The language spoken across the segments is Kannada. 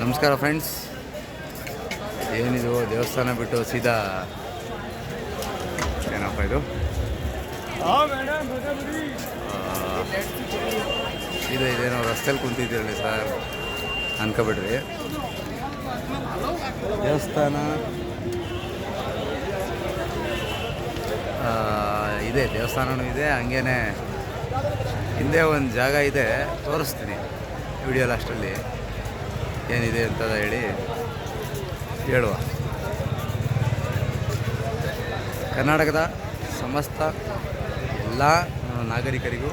ನಮಸ್ಕಾರ ಫ್ರೆಂಡ್ಸ್. ಏನಿದು ದೇವಸ್ಥಾನ ಬಿಟ್ಟು ಸೀದಾ ಏನಪ್ಪ ಇದು ಸೀದಾ ಇದೇನೋ ರಸ್ತೆಯಲ್ಲಿ ಕುಂತಿದ್ದೀರಲ್ಲ ಸರ್ ಅನ್ಕೋಬಿಡ್ರಿ. ದೇವಸ್ಥಾನ ಇದೆ, ದೇವಸ್ಥಾನವೂ ಇದೆ, ಹಂಗೇನೆ ಹಿಂದೆ ಒಂದು ಜಾಗ ಇದೆ, ತೋರಿಸ್ತೀನಿ ವಿಡಿಯೋ ಲಾಸ್ಟಲ್ಲಿ ಏನಿದೆ ಅಂತ ಹೇಳಿ ಹೇಳುವ. ಕರ್ನಾಟಕದ ಸಮಸ್ತ ಎಲ್ಲ ನಾಗರಿಕರಿಗೂ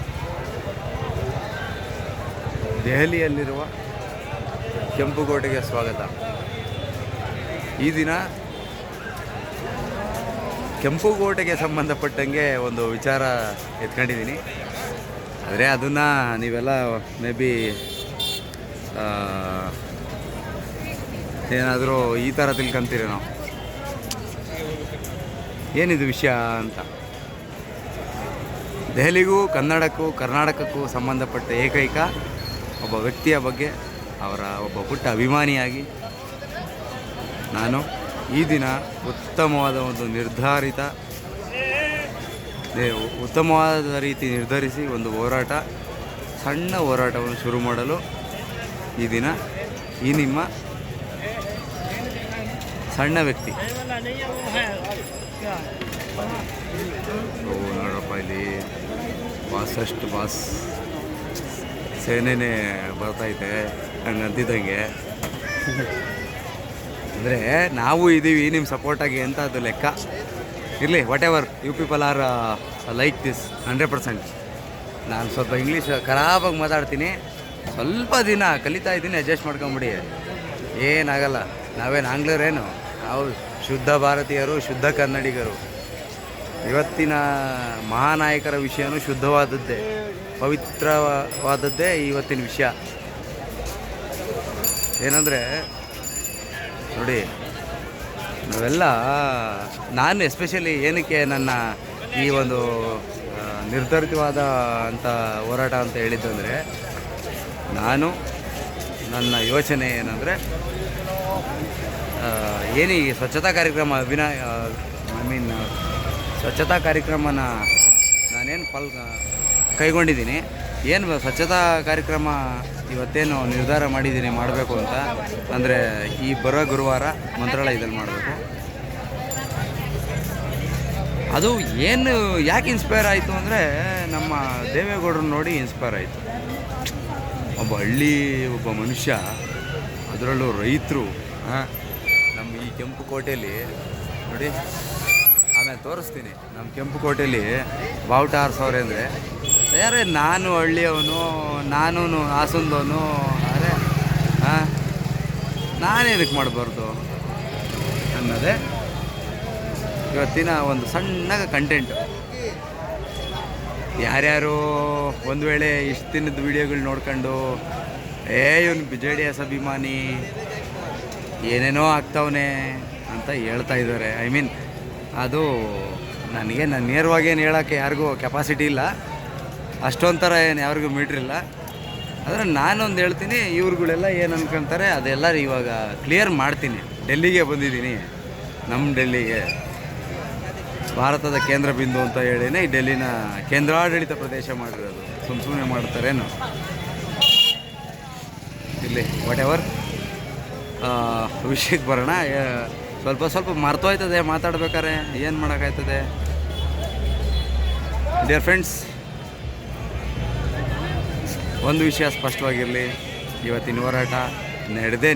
ದೆಹಲಿಯಲ್ಲಿರುವ ಕೆಂಪುಕೋಟೆಗೆ ಸ್ವಾಗತ. ಈ ದಿನ ಕೆಂಪುಕೋಟೆಗೆ ಸಂಬಂಧಪಟ್ಟಂಗೆ ಒಂದು ವಿಚಾರ ಎತ್ಕೊಂಡಿದ್ದೀನಿ. ಆದರೆ ಅದನ್ನು ನೀವೆಲ್ಲ ಮೇ ಬಿ ಏನಾದರೂ ಈ ಥರ ತಿಳ್ಕೊಂತೀರಿ ನಾವು ಏನಿದು ವಿಷಯ ಅಂತ. ದೆಹಲಿಗೂ ಕರ್ನಾಟಕಕ್ಕೂ ಸಂಬಂಧಪಟ್ಟ ಏಕೈಕ ಒಬ್ಬ ವ್ಯಕ್ತಿಯ ಬಗ್ಗೆ, ಅವರ ಒಬ್ಬ ಪುಟ್ಟ ಅಭಿಮಾನಿಯಾಗಿ ನಾನು ಈ ದಿನ ಉತ್ತಮವಾದ ರೀತಿ ನಿರ್ಧರಿಸಿ ಒಂದು ಸಣ್ಣ ಹೋರಾಟವನ್ನು ಶುರು ಮಾಡಲು ಈ ದಿನ ಈ ನಿಮ್ಮ ಸಣ್ಣ ವ್ಯಕ್ತಿ ನೋಡ್ರಪ್ಪ, ಇಲ್ಲಿ ಬಾಸ್ ಸೇನೆನೇ ಬರ್ತೈತೆ ಹಂಗಂತಿದ್ದಂಗೆ. ಅಂದರೆ ನಾವು ಇದ್ದೀವಿ ನಿಮ್ಮ ಸಪೋರ್ಟಾಗಿ ಅಂತ ಅದು ಲೆಕ್ಕ ಇರಲಿ. Whatever you people are like this 100%. ನಾನು ಸ್ವಲ್ಪ ಇಂಗ್ಲೀಷ್ ಖರಾಬಾಗಿ ಮಾತಾಡ್ತೀನಿ, ಸ್ವಲ್ಪ ದಿನ ಕಲಿತಾ ಇದ್ದೀನಿ, ಅಡ್ಜಸ್ಟ್ ಮಾಡ್ಕೊಂಬಿಡಿ, ಏನಾಗಲ್ಲ. ನಾವೇನು ಆಂಗ್ಲರೇನು, ನಾವು ಶುದ್ಧ ಭಾರತೀಯರು, ಶುದ್ಧ ಕನ್ನಡಿಗರು. ಇವತ್ತಿನ ಮಹಾನಾಯಕರ ವಿಷಯನೂ ಶುದ್ಧವಾದದ್ದೇ, ಪವಿತ್ರವಾದದ್ದೇ ಇವತ್ತಿನ ವಿಷಯ. ಏನಂದರೆ ನೋಡಿ, ನಾವೆಲ್ಲ ನಾನು ಎಸ್ಪೆಷಲಿ ಏನಕ್ಕೆ ನನ್ನ ಈ ಒಂದು ನಿರ್ಧರಿತವಾದ ಅಂತ ಹೋರಾಟ ಅಂತ ಹೇಳಿದ್ದಂದರೆ, ನನ್ನ ಯೋಚನೆ ಏನಂದರೆ, ಈ ಸ್ವಚ್ಛತಾ ಕಾರ್ಯಕ್ರಮ ಸ್ವಚ್ಛತಾ ಕಾರ್ಯಕ್ರಮನ ನಾನೇನು ಕೈಗೊಂಡಿದ್ದೀನಿ. ಏನು ಸ್ವಚ್ಛತಾ ಕಾರ್ಯಕ್ರಮ ಇವತ್ತೇನು ನಿರ್ಧಾರ ಮಾಡಿದ್ದೀನಿ ಮಾಡಬೇಕು ಅಂತ, ಅಂದರೆ ಈ ಬರೋ ಗುರುವಾರ ಮಂತ್ರಾಲಯದಲ್ಲಿ ಮಾಡಬೇಕು. ಅದು ಏನು ಯಾಕೆ ಇನ್ಸ್ಪೈರ್ ಆಯಿತು ಅಂದರೆ, ನಮ್ಮ ದೇವೇಗೌಡರನ್ನ ನೋಡಿ ಇನ್ಸ್ಪೈರ್ ಆಯಿತು. ಒಬ್ಬ ಮನುಷ್ಯ, ಅದರಲ್ಲೂ ರೈತರು, ನಮ್ಮ ಈ ಕೆಂಪುಕೋಟೆಯಲ್ಲಿ ನೋಡಿ, ಆಮೇಲೆ ತೋರಿಸ್ತೀನಿ. ನಮ್ಮ ಕೆಂಪುಕೋಟೆಯಲ್ಲಿ ಬಾವುಟ ಹಾರಿಸೋರೆ ಅಂದರೆ ಯಾರೇ, ನಾನು ಹಳ್ಳಿಯವನು, ನಾನು ಹಾಸನದವನು, ಅರೆ ನಾನೇನಕ್ಕೆ ಮಾಡಬಾರ್ದು ಅನ್ನೋದೇ ಇವತ್ತಿನ ಒಂದು ಸಣ್ಣ ಕಂಟೆಂಟ್. ಯಾರ್ಯಾರು ಒಂದು ವೇಳೆ ಇಷ್ಟು ದಿನದ ವೀಡಿಯೋಗಳು ನೋಡ್ಕೊಂಡು ಇವನು JDS ಅಭಿಮಾನಿ, ಏನೇನೋ ಆಗ್ತಾವನೆ ಅಂತ ಹೇಳ್ತಾ ಇದ್ದಾರೆ. ಅದು ನನಗೆ ನೇರವಾಗೇನು ಹೇಳೋಕ್ಕೆ ಯಾರಿಗೂ ಕೆಪಾಸಿಟಿ ಇಲ್ಲ, ಅಷ್ಟೊಂಥರ ಏನು ಯಾರಿಗೂ ಮೀಟ್ರಿಲ್ಲ. ಆದರೆ ನಾನೊಂದು ಹೇಳ್ತೀನಿ, ಇವ್ರುಗಳೆಲ್ಲ ಏನು ಅನ್ಕೊತಾರೆ ಅದೆಲ್ಲ ಇವಾಗ ಕ್ಲಿಯರ್ ಮಾಡ್ತೀನಿ. ಡೆಲ್ಲಿಗೆ ಬಂದಿದ್ದೀನಿ, ನಮ್ಮ ಡೆಲ್ಲಿಗೆ, ಭಾರತದ ಕೇಂದ್ರ ಬಿಂದು ಅಂತ ಹೇಳಿನೇ ಈ ಡೆಲ್ಲಿನ ಕೇಂದ್ರಾಡಳಿತ ಪ್ರದೇಶ ಮಾಡಿರೋದು. ಸುಮ್ಮನೆ ಮಾಡ್ತಾರೇನು ಇಲ್ಲಿ. ವಾಟ್ ಎವರ್, ವಿಷಯಕ್ಕೆ ಬರೋಣ. ಸ್ವಲ್ಪ ಮರ್ತೋಯ್ತದೆ ಮಾತಾಡ್ಬೇಕಾರೆ, ಏನು ಮಾಡೋಕ್ಕಾಯ್ತದೆ. ಡಿಯರ್ ಫ್ರೆಂಡ್ಸ್, ಒಂದು ವಿಷಯ ಸ್ಪಷ್ಟವಾಗಿರಲಿ, ಇವತ್ತಿನ ಹೋರಾಟ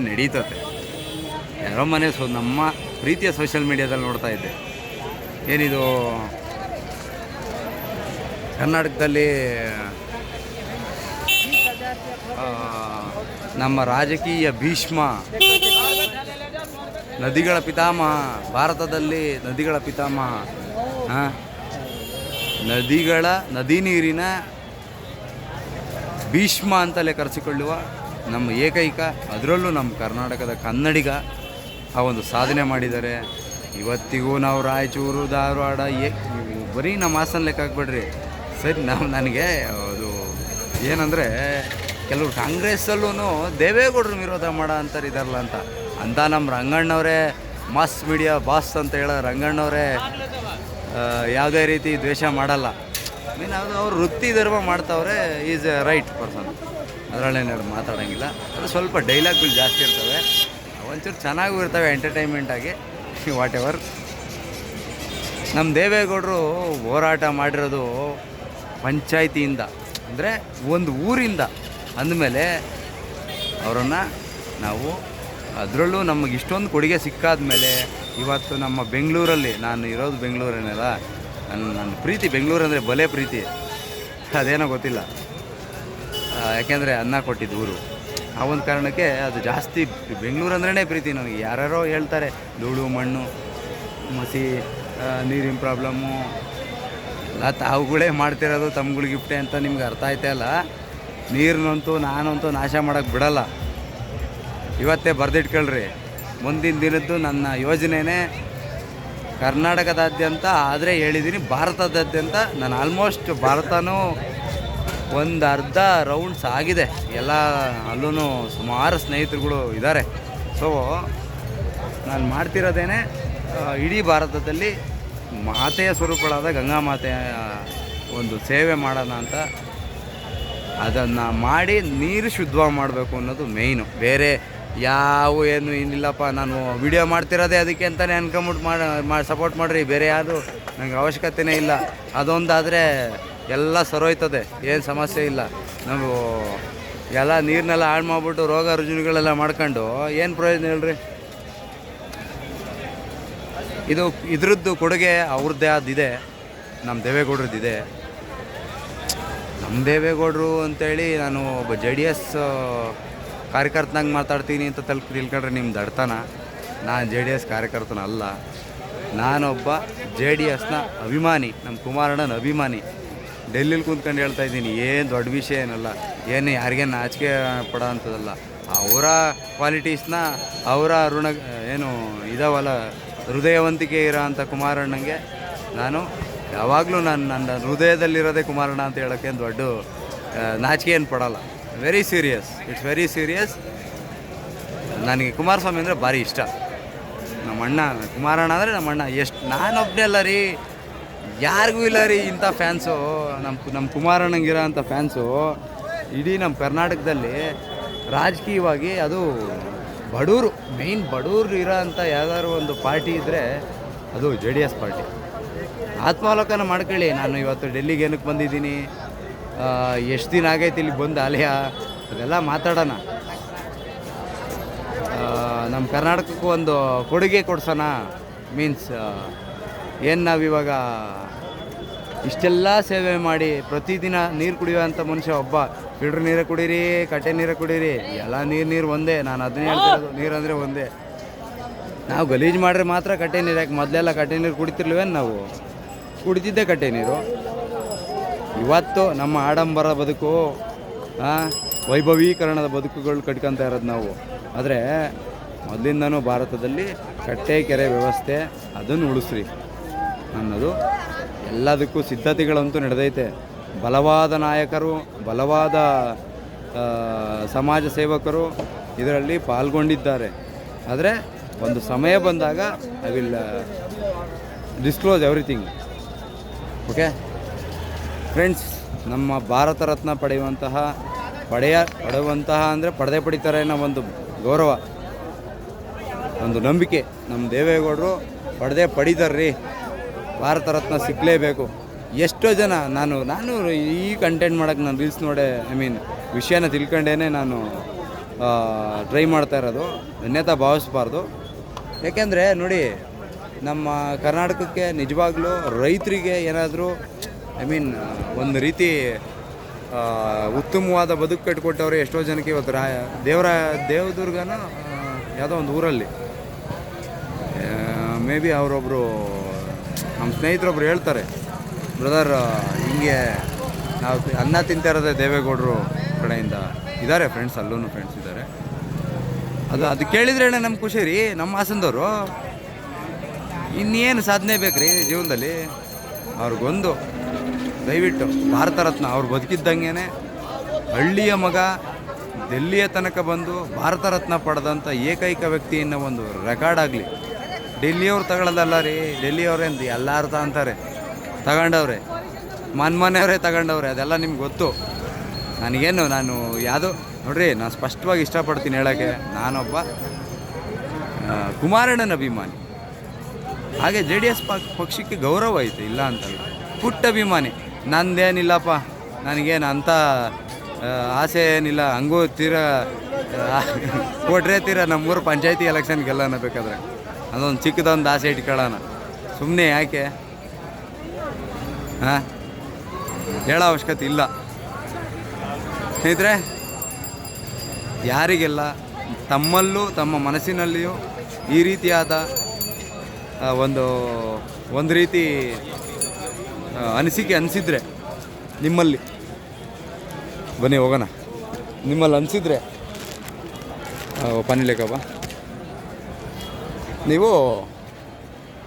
ನಡೀತದೆ. ಯಾರೋ ನಮ್ಮ ಪ್ರೀತಿಯ ಸೋಷಿಯಲ್ ಮೀಡಿಯಾದಲ್ಲಿ ನೋಡ್ತಾ ಇದ್ದೆ, ಏನಿದು ಕರ್ನಾಟಕದಲ್ಲಿ ನಮ್ಮ ರಾಜಕೀಯ ಭೀಷ್ಮ, ನದಿಗಳ ಪಿತಾಮಹ, ಭಾರತದಲ್ಲಿ ನದಿಗಳ ಪಿತಾಮಹ, ನದಿ ನೀರಿನ ಭೀಷ್ಮ ಅಂತಲೇ ಕರೆಸಿಕೊಳ್ಳುವ ನಮ್ಮ ಏಕೈಕ, ಅದರಲ್ಲೂ ನಮ್ಮ ಕರ್ನಾಟಕದ ಕನ್ನಡಿಗ ಆ ಒಂದು ಸಾಧನೆ ಮಾಡಿದ್ದಾರೆ. ಇವತ್ತಿಗೂ ನಾವು ರಾಯಚೂರು, ಧಾರವಾಡ, ಬರೀ ನಮ್ಮ ಹಾಸನ ಲೆಕ್ಕ ಹಾಕ್ಬೇಡ್ರಿ ಸರಿ. ನನಗೆ ಅದು ಏನಂದರೆ, ಕೆಲವ್ರು ಕಾಂಗ್ರೆಸ್ಸಲ್ಲೂ ದೇವೇಗೌಡರು ವಿರೋಧ ಮಾಡೋ ಅಂತಾರೆ ಇದಾರಲ್ಲ ಅಂತ ನಮ್ಮ ರಂಗಣ್ಣವರೇ ಮಾಸ್ ಮೀಡಿಯಾ ಬಾಸ್ ಅಂತ ಹೇಳೋ ರಂಗಣ್ಣವರೇ ಯಾವುದೇ ರೀತಿ ದ್ವೇಷ ಮಾಡಲ್ಲ. ಮೀನ್ ಅದು ಅವ್ರು ವೃತ್ತಿ ಧರ್ಮ ಮಾಡ್ತಾವ್ರೆ, ಈಸ್ ಎ ರೈಟ್ ಪರ್ಸನ್, ಅದರಲ್ಲೇನಾದ್ರು ಮಾತಾಡೋಂಗಿಲ್ಲ. ಅದು ಸ್ವಲ್ಪ ಡೈಲಾಗ್ಗಳು ಜಾಸ್ತಿ ಇರ್ತವೆ, ಒಂಚೂರು ಚೆನ್ನಾಗೂ ಇರ್ತವೆ ಎಂಟರ್ಟೈನ್ಮೆಂಟಾಗಿ, ವಾಟ್ ಎವರ್. ನಮ್ಮ ದೇವೇಗೌಡರು ಹೋರಾಟ ಮಾಡಿರೋದು ಪಂಚಾಯ್ತಿಯಿಂದ, ಅಂದರೆ ಒಂದು ಊರಿಂದ ಅಂದಮೇಲೆ ಅವರನ್ನು ನಾವು ಅದರಲ್ಲೂ ನಮಗೆ ಇಷ್ಟೊಂದು ಕೊಡುಗೆ ಸಿಕ್ಕಾದ ಮೇಲೆ ಇವತ್ತು ನಮ್ಮ ಬೆಂಗಳೂರಲ್ಲಿ, ನಾನು ಇರೋದು ಬೆಂಗಳೂರೇನಲ್ಲ, ನನ್ನ ಪ್ರೀತಿ ಬೆಂಗಳೂರು ಅಂದರೆ ಬಲೆ ಪ್ರೀತಿ, ಅದೇನೋ ಗೊತ್ತಿಲ್ಲ, ಯಾಕೆಂದರೆ ಅನ್ನ ಕೊಟ್ಟಿದ್ದು ಊರು, ಆ ಒಂದು ಕಾರಣಕ್ಕೆ ಅದು ಜಾಸ್ತಿ ಬೆಂಗಳೂರು ಅಂದ್ರೇ ಪ್ರೀತಿ ನನಗೆ. ಯಾರ್ಯಾರೋ ಹೇಳ್ತಾರೆ ಧೂಳು ಮಣ್ಣು ಮಸಿ ನೀರಿನ ಪ್ರಾಬ್ಲಮ್ಮು ಎಲ್ಲ ತಾವುಗಳೇ ಮಾಡ್ತಿರೋದು ತಮ್ಗಳು ಗಿಫ್ಟೆ ಅಂತ ನಿಮ್ಗೆ ಅರ್ಥ ಆಯ್ತಾ ಅಲ್ಲ. ನೀರಿನಂತೂ ನಾನಂತೂ ನಾಶ ಮಾಡೋಕ್ಕೆ ಬಿಡಲ್ಲ. ಇವತ್ತೇ ಬರೆದಿಟ್ಕೊಳ್ರಿ, ಮುಂದಿನ ದಿನದ್ದು ನನ್ನ ಯೋಜನೆಯೇ ಕರ್ನಾಟಕದಾದ್ಯಂತ, ಆದರೆ ಹೇಳಿದ್ದೀನಿ ಭಾರತದಾದ್ಯಂತ. ನಾನು ಆಲ್ಮೋಸ್ಟ್ ಭಾರತನೂ ಒಂದು ಅರ್ಧ ರೌಂಡ್ಸ್ ಆಗಿದೆ, ಎಲ್ಲ ಅಲ್ಲೂ ಸುಮಾರು ಸ್ನೇಹಿತರುಗಳು ಇದ್ದಾರೆ. ಸೊ ನಾನು ಮಾಡ್ತಿರೋದೇನೆ ಇಡೀ ಭಾರತದಲ್ಲಿ ಮಾತೆಯ ಸ್ವರೂಪಳಾದ ಗಂಗಾ ಮಾತೆಯ ಒಂದು ಸೇವೆ ಮಾಡೋಣ ಅಂತ. ಅದನ್ನು ಮಾಡಿ ನೀರು ಶುದ್ಧವಾಗಿ ಮಾಡಬೇಕು ಅನ್ನೋದು ಮೇಯ್ನು. ಬೇರೆ ಯಾವ ಏನು ಏನಿಲ್ಲಪ್ಪ, ನಾನು ವಿಡಿಯೋ ಮಾಡ್ತಿರೋದೇ ಅದಕ್ಕೆ ಅಂತಲೇ ಅನ್ಕೊಂಬಿಟ್ಟು ಮಾಡಿ ಸಪೋರ್ಟ್ ಮಾಡಿರಿ, ಬೇರೆ ಯಾವುದು ನನಗೆ ಅವಶ್ಯಕತೆಯೇ ಇಲ್ಲ. ಅದೊಂದಾದರೆ ಎಲ್ಲ ಸರೋಯ್ತದೆ, ಏನು ಸಮಸ್ಯೆ ಇಲ್ಲ. ನಾವು ಎಲ್ಲ ನೀರನ್ನೆಲ್ಲ ಹಾಳು ಮಾಡಿಬಿಟ್ಟು ರೋಗ ರುಜಿನಗಳೆಲ್ಲ ಮಾಡ್ಕೊಂಡು ಏನು ಪ್ರಯೋಜನ ಹೇಳ್ರಿ. ಇದ್ರದ್ದು ಕೊಡುಗೆ ಅವ್ರದ್ದೇ ಆದಿದೆ, ನಮ್ಮ ದೇವೇಗೌಡ್ರದ್ದಿದೆ. ನಮ್ಮ ದೇವೇಗೌಡರು ಅಂತೇಳಿ ನಾನು ಒಬ್ಬ JDS ಕಾರ್ಯಕರ್ತನಾಗಿ ಮಾತಾಡ್ತೀನಿ ಅಂತ ತಿಳ್ಕೊಂಡ್ರೆ ನಿಮ್ಮ ದಡ್ತನ. ನಾನು JDS ಕಾರ್ಯಕರ್ತನಲ್ಲ, ನಾನೊಬ್ಬ JDSನ ಅಭಿಮಾನಿ, ನಮ್ಮ ಕುಮಾರಣ್ಣನ ಅಭಿಮಾನಿ. ಡೆಲ್ಲಿಲಿ ಕೂತ್ಕೊಂಡು ಹೇಳ್ತಾ ಇದ್ದೀನಿ, ಏನು ದೊಡ್ಡ ವಿಷಯ ಏನಲ್ಲ, ಏನು ಯಾರಿಗೇನು ನಾಚಿಕೆ ಪಡೋ ಅಂಥದ್ದಲ್ಲ. ಅವರ ಕ್ವಾಲಿಟೀಸ್ನ, ಅವರ ಏನು ಇದಾವಲ್ಲ ಹೃದಯವಂತಿಕೆ ಇರೋ ಅಂಥ ಕುಮಾರಣ್ಣಂಗೆ ನಾನು ಯಾವಾಗಲೂ ನನ್ನ ಹೃದಯದಲ್ಲಿರೋದೇ ಕುಮಾರಣ್ಣ ಅಂತ ಹೇಳೋಕ್ಕೆ ದೊಡ್ಡ ನಾಚಿಕೆ ಏನು ಪಡೋಲ್ಲ. Very serious, it's very serious. ನನಗೆ ಕುಮಾರಸ್ವಾಮಿ ಅಂದರೆ ಭಾರಿ ಇಷ್ಟ. ನಮ್ಮಣ್ಣ ಕುಮಾರಣ್ಣ ಅಂದರೆ ನಮ್ಮಣ್ಣ. ಎಷ್ಟು ನಾನೊಬ್ಬನೇ ಅಲ್ಲ ರೀ, ಯಾರಿಗೂ ಇಲ್ಲ ರೀ ಇಂಥ ಫ್ಯಾನ್ಸು. ನಮ್ಮ ಕುಮಾರಣ್ಣಂಗಿರೋ ಅಂಥ ಫ್ಯಾನ್ಸು ಇಡೀ ನಮ್ಮ ಕರ್ನಾಟಕದಲ್ಲಿ. ರಾಜಕೀಯವಾಗಿ ಅದು ಬಡವರು, ಮೇಯ್ನ್ ಬಡವರು ಇರೋ ಅಂಥ ಯಾವ್ದಾದ್ರು ಒಂದು ಪಾರ್ಟಿ ಇದ್ದರೆ ಅದು JDS ಪಾರ್ಟಿ. ಆತ್ಮಾವಲೋಕನ ಮಾಡ್ಕೊಳ್ಳಿ. ನಾನು ಇವತ್ತು ಡೆಲ್ಲಿಗೆ ಏನಕ್ಕೆ ಬಂದಿದ್ದೀನಿ, ಎಷ್ಟು ದಿನ ಆಗೈತೆ ಇಲ್ಲಿ ಬಂದು ಅಲೆಯ, ಅದೆಲ್ಲ ಮಾತಾಡೋಣ. ನಮ್ಮ ಕರ್ನಾಟಕಕ್ಕೂ ಒಂದು ಕೊಡುಗೆ ಕೊಡ್ಸೋಣ. ಮೀನ್ಸ್ ಏನು ನಾವಿವಾಗ ಇಷ್ಟೆಲ್ಲ ಸೇವೆ ಮಾಡಿ ಪ್ರತಿದಿನ ನೀರು ಕುಡಿಯುವಂಥ ಮನುಷ್ಯ ಒಬ್ಬ. ಫಿಲ್ಟ್ರ್ ನೀರೇ ಕುಡೀರಿ, ಕಟ್ಟೆ ನೀರೇ ಕುಡೀರಿ, ಎಲ್ಲ ನೀರು ಒಂದೇ. ನಾನು ಅದನ್ನೇ ಹೇಳ್ತಿರೋದು, ನೀರು ಅಂದರೆ ಒಂದೇ. ನಾವು ಗಲೀಜು ಮಾಡ್ರೆ ಮಾತ್ರ ಕಟ್ಟೆ ನೀರು. ಯಾಕೆ ಮೊದಲೆಲ್ಲ ಕಟ್ಟೆ ನೀರು ಕುಡಿತಿರ್ಲಿವೇನು? ನಾವು ಕುಡಿತಿದ್ದೆ ಕಟ್ಟೆ ನೀರು. ಇವತ್ತು ನಮ್ಮ ಆಡಂಬರ ಬದುಕು, ವೈಭವೀಕರಣದ ಬದುಕುಗಳು ಕಟ್ಕೊತ ಇರೋದು ನಾವು. ಆದರೆ ಮೊದಲಿಂದನೂ ಭಾರತದಲ್ಲಿ ಕಟ್ಟೆ ಕೆರೆ ವ್ಯವಸ್ಥೆ ಅದನ್ನು ಉಳಿಸ್ರಿ ಅನ್ನೋದು ಎಲ್ಲದಕ್ಕೂ ಸಿದ್ಧತೆಗಳಂತೂ ನಡೆದೈತೆ. ಬಲವಾದ ನಾಯಕರು, ಬಲವಾದ ಸಮಾಜ ಸೇವಕರು ಇದರಲ್ಲಿ ಪಾಲ್ಗೊಂಡಿದ್ದಾರೆ. ಆದರೆ ಒಂದು ಸಮಯ ಬಂದಾಗ I will disclose everything. Okay friends, ನಮ್ಮ ಭಾರತ ರತ್ನ ಪಡೆಯುವಂತಹ ಅಂದರೆ ಪಡಿತಾರೆ ಅನ್ನೋ ಒಂದು ಗೌರವ, ಒಂದು ನಂಬಿಕೆ ನಮ್ಮ ದೇವೇಗೌಡರು ಪಡಿತಾರ್ರಿ. ಭಾರತ ರತ್ನ ಸಿಕ್ಕಲೇಬೇಕು. ಎಷ್ಟೋ ಜನ ನಾನು ಈ ಕಂಟೆಂಟ್ ಮಾಡೋಕ್ಕೆ ನಾನು ರೀಲ್ಸ್ ನೋಡೇ, ವಿಷಯನ ತಿಳ್ಕೊಂಡೇ ನಾನು ಟ್ರೈ ಮಾಡ್ತಾ ಇರೋದು. ಅನ್ಯತಾ ಭಾವಿಸ್ಬಾರ್ದು. ಯಾಕೆಂದರೆ ನೋಡಿ, ನಮ್ಮ ಕರ್ನಾಟಕಕ್ಕೆ ನಿಜವಾಗ್ಲೂ ರೈತರಿಗೆ ಏನಾದರೂ ಒಂದು ರೀತಿ ಉತ್ತಮವಾದ ಬದುಕು ಕಟ್ಟಿಕೊಟ್ಟವ್ರೆ ಎಷ್ಟೋ ಜನಕ್ಕೆ. ಇವತ್ತು ದೇವದುರ್ಗನ ಯಾವುದೋ ಒಂದು ಊರಲ್ಲಿ ಮೇ ಬಿ ಅವರೊಬ್ಬರು ನಮ್ಮ ಸ್ನೇಹಿತರೊಬ್ರು ಹೇಳ್ತಾರೆ, ಬ್ರದರ್ ಹಿಂಗೆ ನಾವು ಅನ್ನ ತಿಂತಾ ಇರೋದೇ ದೇವೇಗೌಡರು ಕಡೆಯಿಂದ. ಇದ್ದಾರೆ ಫ್ರೆಂಡ್ಸ್, ಅಲ್ಲೂ ಫ್ರೆಂಡ್ಸ್ ಇದ್ದಾರೆ. ಅದು ಕೇಳಿದ್ರೇ ನಮ್ಮ ಖುಷಿ ರೀ. ನಮ್ಮ ಹಾಸನದವರು ಇನ್ನೇನು ಸಾಧನೆ ಬೇಕು ರೀ ಜೀವನದಲ್ಲಿ. ಅವ್ರಿಗೊಂದು ದಯವಿಟ್ಟು ಭಾರತ ರತ್ನ ಅವ್ರು ಬದುಕಿದ್ದಂಗೆ ಹಳ್ಳಿಯ ಮಗ, ಡೆಲ್ಲಿಯ ತನಕ ಬಂದು ಭಾರತ ರತ್ನ ಪಡೆದಂಥ ಏಕೈಕ ವ್ಯಕ್ತಿಯನ್ನು ಒಂದು ರೆಕಾರ್ಡ್ ಆಗಲಿ. ಡೆಲ್ಲಿಯವ್ರು ತಗೊಳ್ಳೋದಲ್ಲ ರೀ, ಡೆಲ್ಲಿಯವ್ರೇನು ಎಲ್ಲರೂ ಅಂತಾರೆ ತಗೊಂಡವ್ರೆ, ಮನೆಯವರೇ ತಗೊಂಡವ್ರೆ, ಅದೆಲ್ಲ ನಿಮ್ಗೆ ಗೊತ್ತು. ನನಗೇನು, ನಾನು ಯಾವುದೋ ನೋಡ್ರಿ, ನಾನು ಸ್ಪಷ್ಟವಾಗಿ ಇಷ್ಟಪಡ್ತೀನಿ ಹೇಳೋಕ್ಕೆ, ನಾನೊಬ್ಬ ಕುಮಾರಣ್ಣನ ಅಭಿಮಾನಿ. ಹಾಗೆ JDS ಪಕ್ಷಕ್ಕೆ ಗೌರವ ಐತೆ, ಇಲ್ಲ ಅಂತಲ್ಲ, ಪುಟ್ಟ ಅಭಿಮಾನಿ. ನಂದೇನಿಲ್ಲಪ್ಪ, ನನಗೇನು ಅಂಥ ಆಸೆ ಏನಿಲ್ಲ. ಹಂಗೂ ಕೊಟ್ರೆ ನಮ್ಮೂರು ಪಂಚಾಯತಿ ಎಲೆಕ್ಷನ್ ಗೆಲ್ಲೋಣ ಬೇಕಾದ್ರೆ, ಅದೊಂದು ಚಿಕ್ಕದೊಂದು ಆಸೆ ಇಟ್ಕೊಳ್ಳೋಣ. ಸುಮ್ಮನೆ ಯಾಕೆ ಹಾಂ ಹೇಳೋ ಅವಶ್ಯಕತೆ ಇಲ್ಲ. ಸ್ನೇಹಿತರೆ, ಯಾರಿಗೆಲ್ಲ ತಮ್ಮಲ್ಲೂ ತಮ್ಮ ಮನಸ್ಸಿನಲ್ಲಿಯೂ ಈ ರೀತಿಯಾದ ಒಂದು ರೀತಿ ಅನಿಸಿಕೆ ಅನಿಸಿದರೆ, ನಿಮ್ಮಲ್ಲಿ ಬನ್ನಿ ಹೋಗೋಣ, ನಿಮ್ಮಲ್ಲಿ ಅನಿಸಿದರೆ ಪನಿಲೇಕಪ್ಪ, ನೀವು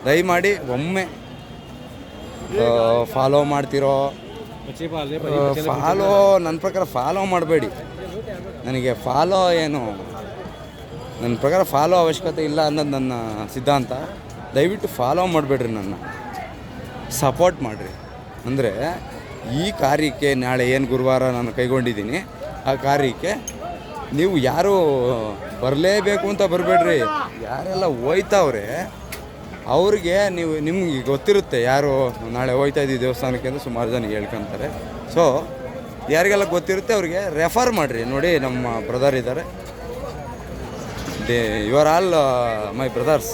ದಯಮಾಡಿ ಒಮ್ಮೆ ಫಾಲೋ ಮಾಡ್ತಿರೋ, ಫಾಲೋ ನನ್ನ ಪ್ರಕಾರ ಫಾಲೋ ಮಾಡಬೇಡಿ. ನನಗೆ ಫಾಲೋ ಏನು, ನನ್ನ ಪ್ರಕಾರ ಫಾಲೋ ಅವಶ್ಯಕತೆ ಇಲ್ಲ ಅನ್ನೋದು ನನ್ನ ಸಿದ್ಧಾಂತ. ದಯವಿಟ್ಟು ಫಾಲೋ ಮಾಡಬೇಡ್ರಿ, ನನ್ನ ಸಪೋರ್ಟ್ ಮಾಡಿರಿ. ಅಂದರೆ ಈ ಕಾರ್ಯಕ್ಕೆ ನಾಳೆ ಏನು ಗುರುವಾರ ನಾನು ಕೈಗೊಂಡಿದ್ದೀನಿ, ಆ ಕಾರ್ಯಕ್ಕೆ ನೀವು ಯಾರೂ ಬರಲೇಬೇಕು ಅಂತ ಬರಬೇಡ್ರಿ. ಯಾರೆಲ್ಲ ಹೋಯ್ತಾವ್ರೆ ಅವ್ರಿಗೆ ನಿಮ್ಗೆ ಗೊತ್ತಿರುತ್ತೆ ಯಾರು ನಾಳೆ ಹೋಯ್ತಾ ಇದ್ದೀವಿ ದೇವಸ್ಥಾನಕ್ಕೆ ಅಂತ ಸುಮಾರು ಜನ ಹೇಳ್ಕೊತಾರೆ. ಸೊ ಯಾರಿಗೆಲ್ಲ ಗೊತ್ತಿರುತ್ತೆ ಅವ್ರಿಗೆ ರೆಫರ್ ಮಾಡಿರಿ. ನೋಡಿ, ನಮ್ಮ ಬ್ರದರ್ ಇದ್ದಾರೆ, you are all my brothers.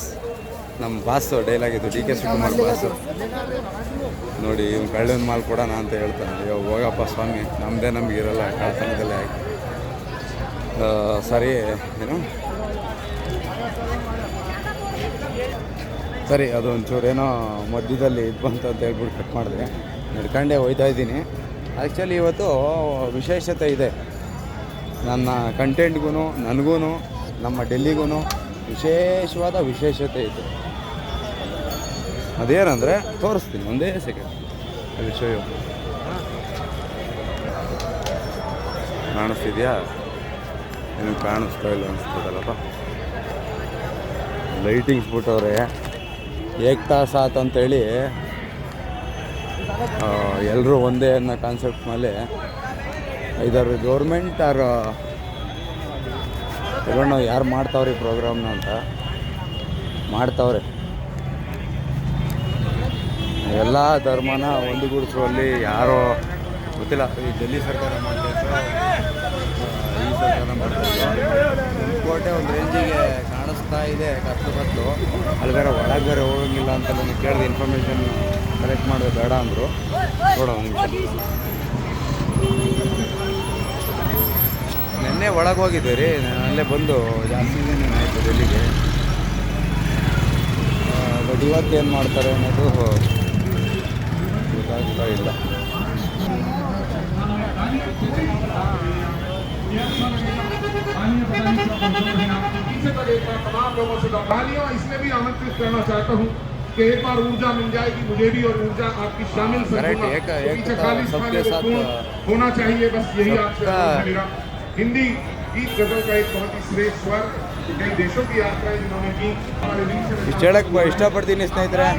ನಮ್ಮ ಬಾಸು ಡೈಲಾಗ್ ಇದು, DK ಶಿವಕುಮಾರ್ ಬಾಸು. ನೋಡಿ, ಇವ್ನು ಕಳ್ಳನ ಮಾಲ್ ಕೊಡೋಣ ಅಂತ ಹೇಳ್ತಾನೆ. ಅಯ್ಯೋ ಹೋಗಪ್ಪ ಸ್ವಾಮಿ, ನಮಗೆ ಇರೋಲ್ಲ ಕಳ್ತನದಲ್ಲೇ ಆಗಿ. ಸರಿ, ಏನು ಸರಿ, ಅದೊಂಚೂರು ಏನೋ ಮಧ್ಯದಲ್ಲಿ ಇದು ಬಂತು ಅಂತ ಹೇಳ್ಬಿಟ್ಟು ಕಟ್ ಮಾಡಿದೆ. ನಡ್ಕೊಂಡೇ ಹೋಗ್ತಾ ಇದ್ದೀನಿ. ಆ್ಯಕ್ಚುಲಿ ಇವತ್ತು ವಿಶೇಷತೆ ಇದೆ. ನನ್ನ ಕಂಟೆಂಟ್ಗೂ ನನಗೂ ನಮ್ಮ ಡೆಲ್ಲಿಗೂ ವಿಶೇಷವಾದ ವಿಶೇಷತೆ ಇದೆ. ಅದೇನಂದರೆ ತೋರಿಸ್ತೀನಿ, ಒಂದೇ ಸೆಕೆಂಡ್. ಅಲ್ಲಿ ಶೋ ಕಾಣಿಸ್ತಿದೆಯಾ? ಏನು ಕಾಣಿಸ್ತಾ ಇಲ್ಲ ಅನಿಸ್ತದಲ್ಲಪ್ಪ. ಲೈಟಿಂಗ್ಸ್ ಬಿಟ್ಟವ್ರೆ, ಏಕ್ತಾ ಸಾತ್ ಅಂತೇಳಿ ಎಲ್ಲರೂ ಒಂದೇ ಅನ್ನೋ ಕಾನ್ಸೆಪ್ಟ್ ಮೇಲೆ ಐದಾರು ಗೌರ್ಮೆಂಟ್ ತಗೊಂಡು ಯಾರು ಮಾಡ್ತಾವ್ರಿ ಪ್ರೋಗ್ರಾಮ್ನ ಅಂತ ಮಾಡ್ತಾವ್ರೆ. ಎಲ್ಲ ಧರ್ಮನ ಒಂದುಗೂಡಿಸುವಲ್ಲಿ ಯಾರೋ ಗೊತ್ತಿಲ್ಲ, ಈ ಡೆಲ್ಲಿ ಸರ್ಕಾರ ಮಾಡ್ತಾಯಿದ್ರು, ಈ ಸರ್ಕಾರ ಮಾಡ್ತಾಯಿದ್ರು. ಕೋಟೆ ಒಂದು ರೇಂಜಿಗೆ ಕಾಣಿಸ್ತಾ ಇದೆ, ಕತ್ತು ಅಲ್ಲಿ ಬೇರೆ ಒಳಗೆ ಬೇರೆ ಹೋಗಂಗಿಲ್ಲ ಅಂತ ನನಗೆ ಕೇಳಿದೆ. ಇನ್ಫಾರ್ಮೇಷನ್ ಕಲೆಕ್ಟ್ ಮಾಡೋದು ಬೇಡ ಅಂದರು. ನೋಡೋ ನಿನ್ನೆ ಒಳಗೆ ಹೋಗಿದ್ದೆ ರೀ, ಅಲ್ಲೇ ಬಂದು ಜಾಸ್ತಿ ದಿನ ಆಯಿತು ಡೆಲ್ಲಿಗೆ. ಬಟ್ ಇವತ್ತೇನು ಮಾಡ್ತಾರೆ ಅನ್ನೋದು ಗೊತ್ತಾಗ್ತಾ ಇಲ್ಲ. तमाम लोगों से गालियां इसलिए भी आमंत्रित करना चाहता हूं कि एक बार ऊर्जा मिल जाएगी मुझे भी, और ऊर्जा आपकी शामिल होना चाहिए। बस यही आपसे मेरा हिंदी गीत गजल का एक बहुत ही श्रेष्ठ स्वर कई देशों की यात्रा जिन्होंने की। ಇಷ್ಟು ಹೇಳಕ್ಕೆ ಇಷ್ಟಪಡ್ತೀನಿ ಸ್ನೇಹಿತರೆ,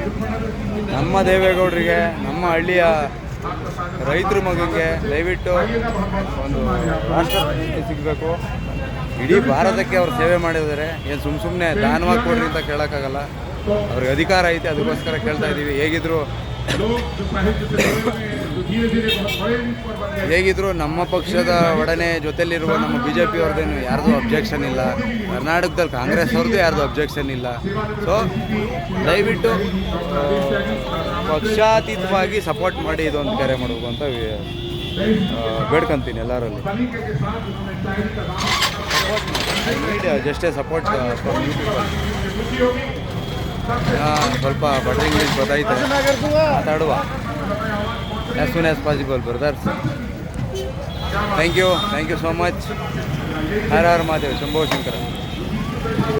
ನಮ್ಮ ದೇವೇಗೌಡರಿಗೆ, ನಮ್ಮ ಹಳ್ಳಿಯ ರೈತರ ಮಗನಿಗೆ ದಯವಿಟ್ಟು ಒಂದು ರಾಷ್ಟ್ರಪತಿ ಸಿಗಬೇಕು. ಇಡೀ ಭಾರತಕ್ಕೆ ಅವ್ರು ಸೇವೆ ಮಾಡಿದ್ದಾರೆ. ಏನು ಸುಮ್ಮನೆ ದಾನವಾಗಿ ಕೊಡ್ರಿ ಅಂತ ಕೇಳೋಕ್ಕಾಗಲ್ಲ, ಅವ್ರಿಗೆ ಅಧಿಕಾರ ಐತೆ, ಅದಕ್ಕೋಸ್ಕರ ಕೇಳ್ತಾ ಇದ್ದೀವಿ. ಹೇಗಿದ್ರು ನಮ್ಮ ಪಕ್ಷದ ಒಡನೆ ಜೊತೆಲಿರುವ ನಮ್ಮ BJP ಅವ್ರದ್ದೇನು ಯಾರ್ದು ಅಬ್ಜೆಕ್ಷನ್ ಇಲ್ಲ, ಕರ್ನಾಟಕದಲ್ಲಿ ಕಾಂಗ್ರೆಸ್ ಅವ್ರದ್ದು ಯಾರ್ದು ಅಬ್ಜೆಕ್ಷನ್ ಇಲ್ಲ. ಸೊ ದಯವಿಟ್ಟು ಪಕ್ಷಾತೀತವಾಗಿ ಸಪೋರ್ಟ್ ಮಾಡಿ ಇದೊಂದು ಕರೆ ಮಾಡಬೇಕು ಅಂತ ಬೇಡ್ಕೊಂತೀನಿ ಎಲ್ಲರಲ್ಲಿ. ಜಸ್ಟೇ ಸಪೋರ್ಟ್ ಸ್ವಲ್ಪ ಬಟರ್ ಇಂಗ್ಲೀಷ್ ಗೊತ್ತಾಯ್ತು, ಮಾತಾಡುವ as soon as possible, brothers. Thank you so much. Hara Hara Mahadev, Shambho Shankara.